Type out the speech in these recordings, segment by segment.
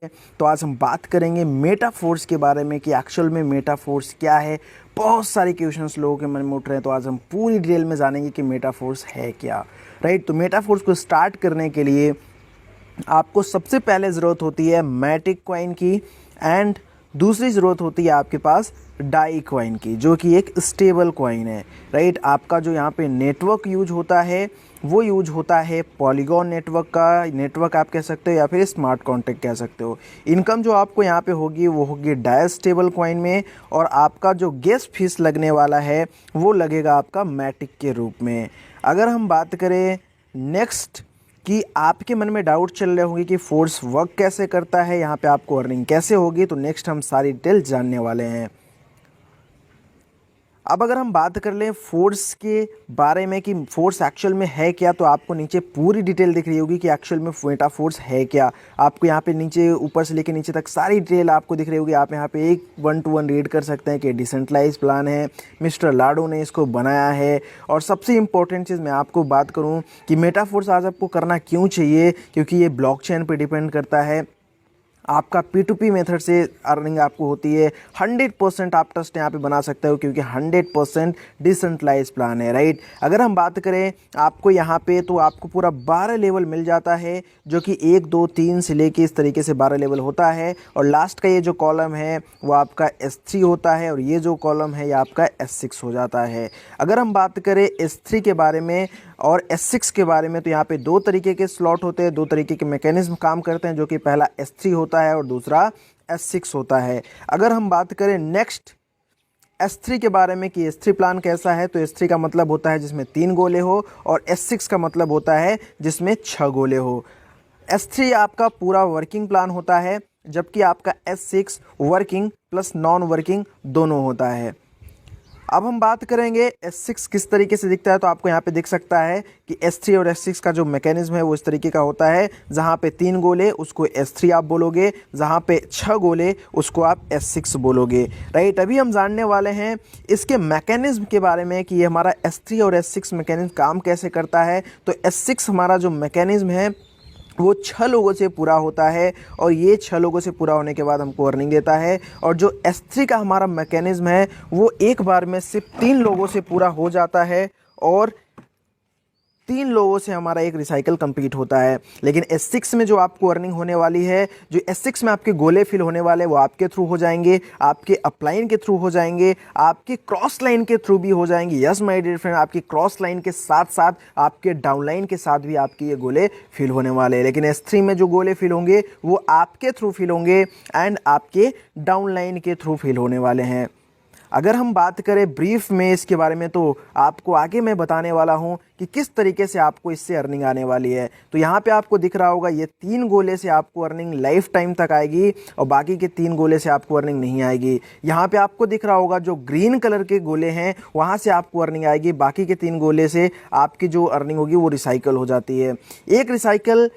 तो आज हम बात करेंगे मेटाफोर्स के बारे में कि एक्चुअल में मेटाफोर्स क्या है। बहुत सारे क्वेश्चंस लोगों के मन में उठ रहे हैं, तो आज हम पूरी डिटेल में जानेंगे कि मेटाफोर्स है क्या। राइट, तो मेटाफोर्स को स्टार्ट करने के लिए आपको सबसे पहले ज़रूरत होती है मैटिक कॉइन की, एंड दूसरी ज़रूरत होती है आपके पास डाई कॉइन की, जो कि एक स्टेबल कॉइन है। राइट, आपका जो यहाँ पे नेटवर्क यूज होता है वो यूज होता है पॉलीगॉन नेटवर्क का, नेटवर्क आप कह सकते हो या फिर स्मार्ट कॉन्ट्रैक्ट कह सकते हो। इनकम जो आपको यहाँ पे होगी वो होगी डाई स्टेबल कॉइन में, और आपका जो गैस फीस लगने वाला है वो लगेगा आपका मैटिक के रूप में। अगर हम बात करें नेक्स्ट कि आपके मन में डाउट चल रहे होंगे कि फोर्स वर्क कैसे करता है, यहाँ पे आपको अर्निंग कैसे होगी, तो नेक्स्ट हम सारी डिटेल जानने वाले हैं। अब अगर हम बात कर लें फोर्स के बारे में कि फोर्स एक्चुअल में है क्या, तो आपको नीचे पूरी डिटेल दिख रही होगी कि एक्चुअल में मेटाफोर्स है क्या। आपको यहाँ पे नीचे ऊपर से लेकर नीचे तक सारी डिटेल आपको दिख रही होगी। आप यहाँ पे एक 1 to 1 रीड कर सकते हैं कि डिसेंट्रलाइज प्लान है, मिस्टर लाडो ने इसको बनाया है। और सबसे इंपॉर्टेंट चीज़ मैं आपको बात करूँ कि मेटाफोर्स आज आपको करना क्यों चाहिए, क्योंकि ये ब्लॉकचेन पर डिपेंड करता है। आपका P2P मेथड से अर्निंग आपको होती है। 100% आप ट्रस्ट यहाँ पे बना सकते हो, क्योंकि 100% डिसेंट्रलाइज प्लान है। राइट, अगर हम बात करें आपको यहाँ पे, तो आपको पूरा 12 लेवल मिल जाता है, जो कि 1 2 3 से लेके इस तरीके से 12 लेवल होता है। और लास्ट का ये जो कॉलम है वो आपका S3 होता है, और ये जो कॉलम है ये आपका S6 हो जाता है। अगर हम बात करें S3 के बारे में और S6 के बारे में, तो यहाँ पे 2 तरीके के स्लॉट होते हैं, 2 तरीके के मैकेनिज्म काम करते हैं, जो कि पहला S3 होता है और दूसरा S6 होता है। अगर हम बात करें नेक्स्ट S3 के बारे में कि S3 प्लान कैसा है, तो S3 का मतलब होता है जिसमें 3 गोले हो, और S6 का मतलब होता है जिसमें 6 गोले हो। S3 आपका पूरा वर्किंग प्लान होता है, जबकि आपका S6 working plus non working दोनों होता है। अब हम बात करेंगे S6 किस तरीके से दिखता है, तो आपको यहाँ पे दिख सकता है कि S3 और S6 का जो मैकेनिज्म है वो इस तरीके का होता है। जहाँ पे 3 गोले उसको S3 आप बोलोगे, जहाँ पे 6 गोले उसको आप S6 बोलोगे। राइट, अभी हम जानने वाले हैं इसके मैकेनिज्म के बारे में कि ये हमारा S3 और S6 मैकेनिज्म काम कैसे करता है। तो S6 हमारा जो मैकेनिज्म है वो 6 लोगों से पूरा होता है, और ये 6 लोगों से पूरा होने के बाद हमको अर्निंग देता है। और जो S3 का हमारा मैकेनिज्म है वो एक बार में सिर्फ 3 लोगों से पूरा हो जाता है, और 3 लोगों से हमारा एक रिसाइकल कंप्लीट होता है। लेकिन S6 में जो आपको अर्निंग होने वाली है, जो S6 में आपके गोले फिल होने वाले वो आपके थ्रू हो जाएंगे, आपके अपलाइन के थ्रू हो जाएंगे, आपके क्रॉस लाइन के थ्रू भी हो जाएंगे। यस माय डियर फ्रेंड, आपके क्रॉस लाइन के साथ साथ आपके डाउन लाइन के साथ भी आपके ये गोले फिल होने वाले हैं। लेकिन S3 में जो गोले फिल होंगे वो आपके थ्रू फिल होंगे, एंड आपके डाउन लाइन के थ्रू फिल होने वाले हैं। अगर हम बात करें ब्रीफ में इसके बारे में, तो आपको आगे मैं बताने वाला हूं कि किस तरीके से आपको इससे अर्निंग आने वाली है। तो यहाँ पे आपको दिख रहा होगा ये 3 गोले से आपको अर्निंग लाइफ टाइम तक आएगी, और बाकी के 3 गोले से आपको अर्निंग नहीं आएगी। यहाँ पे आपको दिख रहा होगा जो ग्रीन कलर के गोले हैं वहाँ से आपको अर्निंग आएगी, बाकी के 3 गोले से आपकी जो अर्निंग होगी वो रिसाइकल हो जाती है। एक रिसाइकल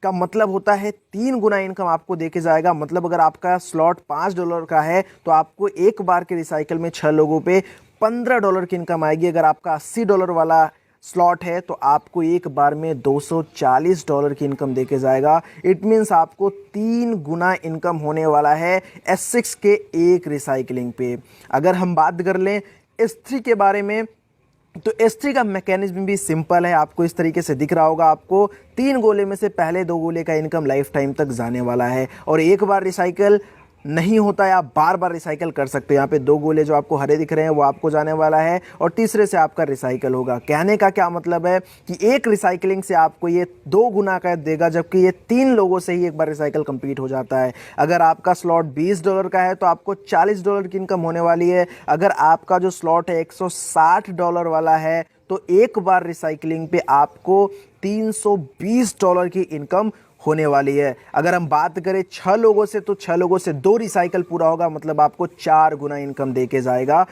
का मतलब होता है 3 गुना इनकम आपको देके जाएगा। मतलब अगर आपका स्लॉट $5 का है, तो आपको एक बार के रिसाइकल में 6 लोगों पे $15 की इनकम आएगी। अगर आपका $80 वाला स्लॉट है, तो आपको एक बार में $240 की इनकम देके जाएगा। इट मीन्स आपको 3 गुना इनकम होने वाला है S6 के एक रिसाइकलिंग पे। अगर हम बात कर लें S3 के बारे में, तो S3 का मैकेनिज्म भी सिंपल है। आपको इस तरीके से दिख रहा होगा, आपको 3 गोले में से पहले 2 गोले का इनकम लाइफ टाइम तक जाने वाला है, और एक बार रिसाइकल नहीं होता है, आप बार बार रिसाइकल कर सकते हो। यहाँ पे 2 गोले जो आपको हरे दिख रहे हैं वो आपको जाने वाला है, और तीसरे से आपका रिसाइकल होगा। कहने का क्या मतलब है कि एक रिसाइकलिंग से आपको ये 2 गुना का देगा, जबकि ये 3 लोगों से ही एक बार रिसाइकल कंप्लीट हो जाता है। अगर आपका स्लॉट $20 का है, तो आपको $40 की इनकम होने वाली है। अगर आपका जो स्लॉट है $160 वाला है, तो एक बार रिसाइकलिंग पे आपको $320 की इनकम होने वाली है। अगर हम बात करें 6 लोगों से, तो 6 लोगों से 2 रिसाइकल पूरा होगा, मतलब आपको 4 गुना इनकम देके जाएगा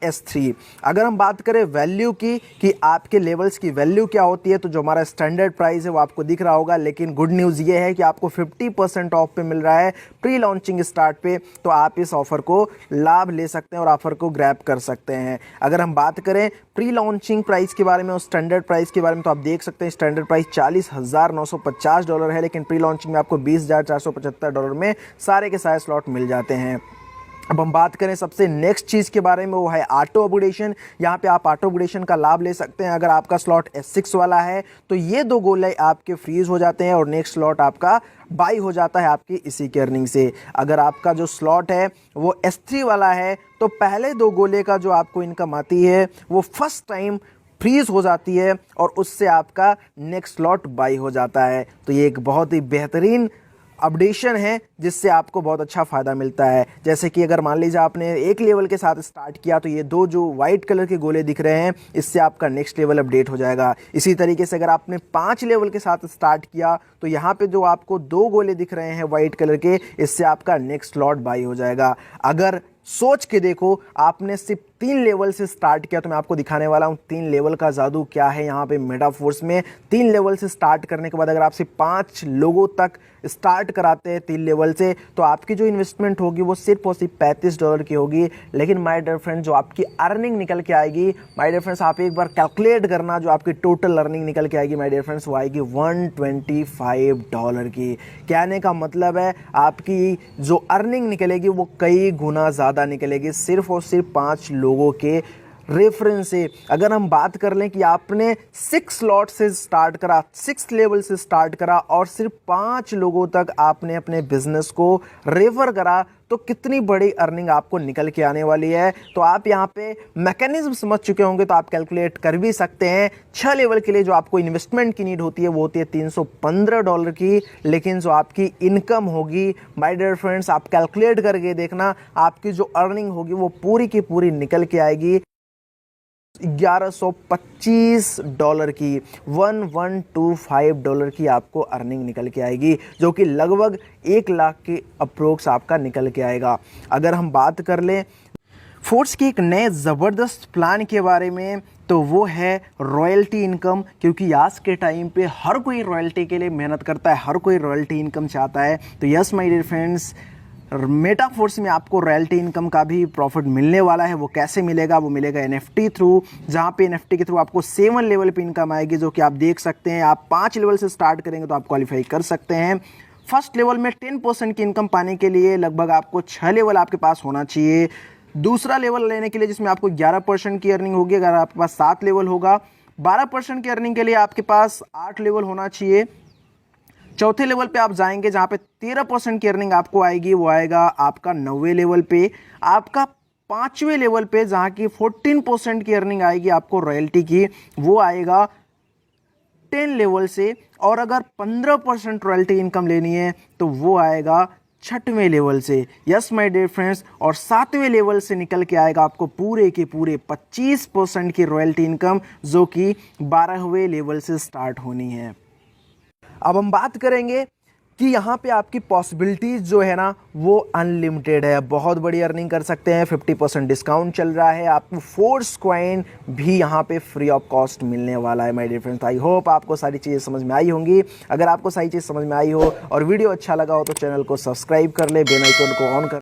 S3। अगर हम बात करें वैल्यू की कि आपके लेवल्स की वैल्यू क्या होती है, तो जो हमारा स्टैंडर्ड प्राइस है वो आपको दिख रहा होगा, लेकिन गुड न्यूज़ ये है कि आपको 50% ऑफ पे मिल रहा है प्री लॉन्चिंग स्टार्ट पे, तो आप इस ऑफर को लाभ ले सकते हैं और ऑफर को ग्रैब कर सकते हैं। अगर हम बात करें प्री लॉन्चिंग प्राइस के बारे में और स्टैंडर्ड प्राइस के बारे में, तो आप देख सकते हैं स्टैंडर्ड प्राइस $40,950 है, लेकिन प्री लॉन्चिंग में आपको $20,475 में सारे के सारे स्लॉट मिल जाते हैं। अब हम बात करें सबसे नेक्स्ट चीज़ के बारे में, वो है ऑटो अपग्रेडेशन। यहाँ पे आप ऑटो अपग्रेडेशन का लाभ ले सकते हैं। अगर आपका स्लॉट S6 वाला है तो ये 2 गोले आपके फ्रीज हो जाते हैं और नेक्स्ट स्लॉट आपका बाई हो जाता है आपकी इसी की अर्निंग से। अगर आपका जो स्लॉट है वो S3 वाला है तो पहले 2 गोले का जो आपको इनकम आती है वो फर्स्ट टाइम फ्रीज हो जाती है और उससे आपका नेक्स्ट स्लॉट बाई हो जाता है। तो ये एक बहुत ही बेहतरीन अपडेशन है जिससे आपको बहुत अच्छा फ़ायदा मिलता है। जैसे कि अगर मान लीजिए आपने 1 लेवल के साथ स्टार्ट किया तो ये 2 जो वाइट कलर के गोले दिख रहे हैं इससे आपका नेक्स्ट लेवल अपडेट हो जाएगा। इसी तरीके से अगर आपने 5 लेवल के साथ स्टार्ट किया तो यहाँ पे जो आपको 2 गोले दिख रहे हैं वाइट कलर के, इससे आपका नेक्स्ट स्लॉट बाई हो जाएगा। अगर सोच के देखो आपने सिर्फ 3 लेवल से स्टार्ट किया, तो मैं आपको दिखाने वाला हूँ 3 लेवल का जादू क्या है यहाँ पे मेटाफोर्स में। 3 लेवल से स्टार्ट करने के बाद अगर आप सिर्फ 5 लोगों तक स्टार्ट कराते हैं 3 लेवल से, तो आपकी जो इन्वेस्टमेंट होगी वो सिर्फ और सिर्फ $35 की होगी। लेकिन माय डियर फ्रेंड्स, जो आपकी अर्निंग निकल के आएगी, माय डियर फ्रेंड्स आप एक बार कैलकुलेट करना, जो आपकी टोटल अर्निंग निकल के आएगी माय डियर फ्रेंड्स वो आएगी $125 की। कहने का मतलब है आपकी जो अर्निंग निकलेगी वो कई गुना ज़्यादा निकलेगी सिर्फ और सिर्फ 5 लोगों के रेफरेंस से। अगर हम बात कर लें कि आपने 6 स्लॉट से स्टार्ट करा, 6 लेवल से स्टार्ट करा और सिर्फ 5 लोगों तक आपने अपने बिजनेस को रेफर करा, तो कितनी बड़ी अर्निंग आपको निकल के आने वाली है। तो आप यहाँ पे मैकेनिज्म समझ चुके होंगे तो आप कैलकुलेट कर भी सकते हैं। 6 लेवल के लिए जो आपको इन्वेस्टमेंट की नीड होती है वो होती है $315 की, लेकिन जो आपकी इनकम होगी माय डियर फ्रेंड्स आप कैलकुलेट करके देखना, आपकी जो अर्निंग होगी वो पूरी की पूरी निकल के आएगी $1125 की। $1125 की आपको अर्निंग निकल के आएगी, जो कि लगभग 1 लाख के अप्रोक्स आपका निकल के आएगा। अगर हम बात कर लें फोर्स की एक नए ज़बरदस्त प्लान के बारे में, तो वो है रॉयल्टी इनकम। क्योंकि आज के टाइम पे हर कोई रॉयल्टी के लिए मेहनत करता है, हर कोई रॉयल्टी इनकम चाहता है। तो yes my dear friends, Metaforce में आपको रॉयल्टी इनकम का भी प्रॉफिट मिलने वाला है। वो कैसे मिलेगा? वो मिलेगा NFT थ्रू, जहाँ पे NFT के थ्रू आपको 7 लेवल पे इनकम आएगी, जो कि आप देख सकते हैं। आप 5 लेवल से स्टार्ट करेंगे तो आप क्वालिफाई कर सकते हैं। फर्स्ट लेवल में 10% की इनकम पाने के लिए लगभग आपको 6 लेवल आपके पास होना चाहिए। दूसरा लेवल लेने के लिए जिसमें आपको 11% की अर्निंग होगी, अगर आपके पास 7 लेवल होगा। 12% की अर्निंग के लिए आपके पास 8 लेवल होना चाहिए। चौथे लेवल पे आप जाएंगे जहाँ पे 13% की अर्निंग आपको आएगी, वो आएगा आपका 9वें लेवल पे। आपका 5वें लेवल पे जहाँ की 14% की अर्निंग आएगी आपको रॉयल्टी की, वो आएगा 10 लेवल से। और अगर 15% रॉयल्टी इनकम लेनी है तो वो आएगा 6वें लेवल से। यस माय डियर फ्रेंड्स, और 7वें लेवल से निकल के आएगा आपको पूरे के पूरे 25% की रॉयल्टी इनकम, जो कि 12वें लेवल से स्टार्ट होनी है। अब हम बात करेंगे कि यहाँ पे आपकी पॉसिबिलिटीज़ जो है ना वो अनलिमिटेड है। बहुत बड़ी अर्निंग कर सकते हैं। 50% डिस्काउंट चल रहा है। आपको फोर्स कॉइन भी यहाँ पे फ्री ऑफ कॉस्ट मिलने वाला है my dear friends. I hope आपको सारी चीज़ें समझ में आई होंगी। अगर आपको सारी चीज़ समझ में आई हो और वीडियो अच्छा लगा हो तो चैनल को सब्सक्राइब कर ले, बेल आइकन को ऑन कर